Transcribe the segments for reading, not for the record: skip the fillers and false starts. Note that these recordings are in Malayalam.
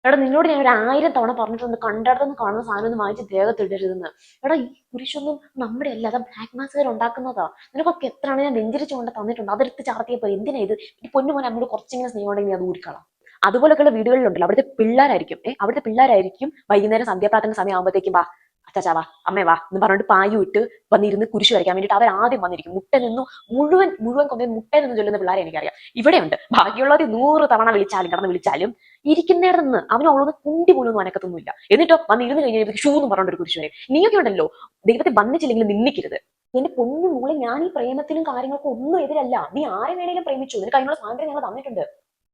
എടാ നിന്നോട് ഞാൻ ഒരു 1000 തവണ പറഞ്ഞിട്ടുണ്ട് കണ്ടിടത്തുനിന്ന് കാണുന്ന സാധനം ഒന്നും വാങ്ങിച്ച് ദേഹത്തിടരുതെന്ന്. എടാ ഈ കുരിശൊന്നും നമ്മുടെ അല്ല, അത് ബ്ലാക്ക് മാസ്കുകാർ ഉണ്ടാക്കുന്നതാ. നിനക്കൊക്കെ എത്രയാണ് ഞാൻ വെഞ്ചരിച്ച് കൊണ്ട് തന്നിട്ടുണ്ട്, അതെടുത്ത് ചാർത്തിയപ്പോ എന്തിനാ ഇത്? ഈ പൊന്നു മോനെ അമ്മയോട് കുറച്ചെങ്കിലും സ്നേഹം ഉണ്ടെങ്കിൽ നീ അത് ഊരിക്കളാം. അതുപോലൊക്കെയുള്ള വീടുകളിലുണ്ടല്ലോ, അവിടുത്തെ പിള്ളേരായിരിക്കും വൈകുന്നേരം സന്ധ്യാപ്രാർത്ഥന സമയം ആകുമ്പോഴത്തേക്കും വാ അച്ചാച്ചാ വാ അമ്മേ വാ എന്ന് പറഞ്ഞിട്ട് പായും ഇട്ട് വന്നിരുന്ന് കുരിശ് വരയ്ക്കാൻ വേണ്ടിയിട്ട് അവർ ആദ്യം വന്നിരിക്കും. മുട്ട നിന്നു മുഴുവൻ മുഴുവൻ കൊണ്ടു മുട്ട നിന്ന് ചൊല്ലുന്ന പിള്ളേരെ എനിക്കറിയാം. ഇവിടെയുണ്ട്. ബാക്കിയുള്ളവർ 100 തവണ വിളിച്ചാലും കിടന്ന് വിളിച്ചാലും ഇരിക്കുന്നിടത്ത് നിന്ന് അവനുള്ളത് കുണ്ടി പോലും ഒന്നും അനക്കത്തൊന്നുമില്ല. എന്നിട്ടോ വന്ന് ഇരുന്ന് കഴിഞ്ഞാൽ ഷൂ എന്ന് പറഞ്ഞൊരു കുരിശ് വരെ. നീയൊക്കെ ഉണ്ടല്ലോ, ദൈവത്തെ വന്നിച്ചില്ലെങ്കിൽ നിന്ദിക്കരുത്. എന്റെ പൊന്നു മോളെ, ഞാൻ ഈ പ്രേമത്തിനും കാര്യങ്ങൾക്കും ഒന്നും എതിരല്ല. നീ ആരെ വേണേലും പ്രേമിച്ചു, നിനക്ക് അതിനുള്ള സ്വാതന്ത്ര്യം ഞങ്ങൾ തന്നിട്ടുണ്ട്.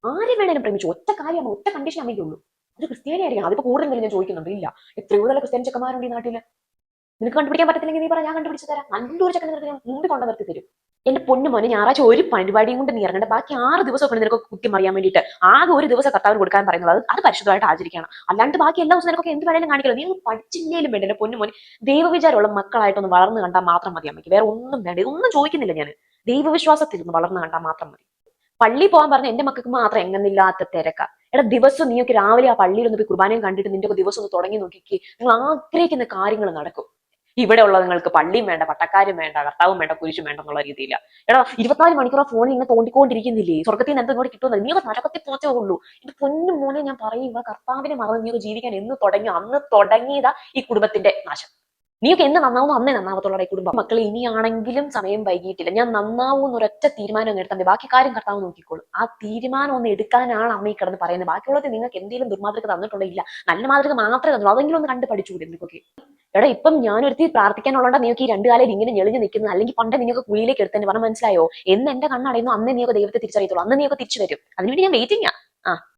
ആരെ വേണേലും പ്രേമിച്ചു. ഒറ്റ കാര്യം, ഒറ്റ കണ്ടീഷൻ അമ്മയ്ക്കുള്ളൂ, ഒരു ക്രിസ്ത്യാനി ആയിരിക്കണം. അതിപ്പോ കൂടുതൽ ഞാൻ ചോദിക്കുന്നുണ്ട്. ഇല്ല, എത്രയോ നല്ല ക്രിസ്ത്യൻ ചെക്കന്മാരുണ്ട് ഈ നാട്ടില്. നിനക്ക് കണ്ടുപിടിക്കാൻ പറ്റത്തില്ലെങ്കിൽ നീ പറ, ഞാൻ കണ്ടുപിടിച്ച് തരാം. നല്ലൊരു ചെക്കനെ നിനക്ക് ഞാൻ മുമ്പിൽ കൊണ്ടു നിർത്തി തരും. എന്റെ പൊന്നു മോനെ, ഞായറാഴ്ച ഒരു പരിപാടിയും കൊണ്ട് നീ ഇറങ്ങണ്ട. ബാക്കി 6 ദിവസമൊക്കെ നിനക്ക് കുത്തി മറിയാൻ വേണ്ടിയിട്ട് ആകെ ഒരു ദിവസം കർത്താവിന് കൊടുക്കാൻ പറയുന്നത്, അത് പരിശുദ്ധമായിട്ട് ആചരിക്കണം. അല്ലാണ്ട് ബാക്കി എല്ലാ ദിവസവും നിനക്കൊക്കെ എന്ത് വേണേലും കാണിക്കല്ലോ. നീ ഒന്നും പഠിച്ചില്ലേലും വേണ്ട എന്റെ പൊന്നു മോനെ. ദൈവവിചാരമുള്ള മക്കളായിട്ടൊന്ന് വളർന്നു കണ്ടാൽ മാത്രം മതി അമ്മയ്ക്ക്. വേറെ ഒന്നും വേണ്ട. ഇതൊന്നും ചോദിക്കുന്നില്ല ഞാൻ. ദൈവവിശ്വാസത്തിൽ ഒന്ന് വളർന്നു കണ്ടാൽ മാത്രം മതി. പള്ളി പോകാൻ പറഞ്ഞ എന്റെ മക്കൾക്ക് മാത്രം എങ്ങനില്ലാത്ത തിരക്ക. എടാ ദിവസം നീയൊക്കെ രാവിലെ ആ പള്ളിയിൽ ഒന്ന് പോയി കുർബാനയും കണ്ടിട്ട് നിന്റെ ഒക്കെ ദിവസം ഒന്ന് തുടങ്ങി നോക്കിക്ക്. നിങ്ങൾ ആഗ്രഹിക്കുന്ന കാര്യങ്ങൾ നടക്കും. ഇവിടെ ഉള്ള നിങ്ങൾക്ക് പള്ളിയും വേണ്ട, പട്ടക്കാരും വേണ്ട, കർത്താവും വേണ്ട, കുരിശും വേണ്ട എന്നുള്ള രീതിയില്ല. എടാ 24 മണിക്കൂർ ഫോണിൽ ഇങ്ങനെ തോണ്ടിക്കൊണ്ടിരിക്കുന്നില്ലേ? സ്വർഗത്തിൽ നിന്ന് എന്തെങ്കിലും കിട്ടുന്നത്? നീ നരകത്തിൽ പോച്ചേ ഉള്ളൂ. ഇത് പൊന്നു മോനെ, ഞാൻ പറയുക, കർത്താവിനെ മറന്ന് നീ ജീവിക്കാൻ എന്ന് തുടങ്ങിയോ അന്ന് തുടങ്ങിയതാ ഈ കുടുംബത്തിന്റെ നാശം. നീയൊക്കെ എന്ന് നന്നാവുന്നു അന്നേ നന്നാവത്തുള്ള ഈ കുടുംബം. മക്കളെ ഇനിയാണെങ്കിലും സമയം വൈകിയിട്ടില്ല. ഞാൻ നന്നാവൂ എന്നൊരൊറ്റ തീരുമാനം ഒന്ന് എടുത്താൽ ബാക്കി കാര്യം കർത്താവ് നോക്കിക്കോളും. ആ തീരുമാനം ഒന്ന് എടുക്കാനാണ് അമ്മ ഈ കിടന്ന് പറയുന്നത്. ബാക്കിയുള്ളത് നിങ്ങൾക്ക് എന്തെങ്കിലും ദുർമാതൃക തന്നിട്ടുണ്ടോ? ഇല്ല, നല്ല മാതൃക മാത്രമേ തന്നുള്ളൂ. അതെങ്കിലും ഒന്ന് കണ്ട് പഠിച്ചുകൂടെ നിനക്കൊക്കെ? എടാ ഇപ്പം ഞാനൊരുത്തി പ്രാർത്ഥിക്കാനുള്ളതാ നീയൊക്കെ ഈ 2 കാലം ഇങ്ങനെ ഞെളിഞ്ഞു നിൽക്കുന്നത്. അല്ലെങ്കിൽ പണ്ട് നിങ്ങൾക്ക് കുഴിയിലേക്ക് എടുത്തന്നെ പറഞ്ഞ മനസ്സിലായോ? എന്ന് എന്റെ കണ്ണടയുന്നു അന്നേ നീയൊക്കെ ദൈവത്തെ തിരിച്ചറിയത്തുള്ളൂ. അന്ന് നീയൊക്കെ തിരിച്ചു വരും. അതിനുവേണ്ടി ഞാൻ വെയിറ്റിംഗാ. ആ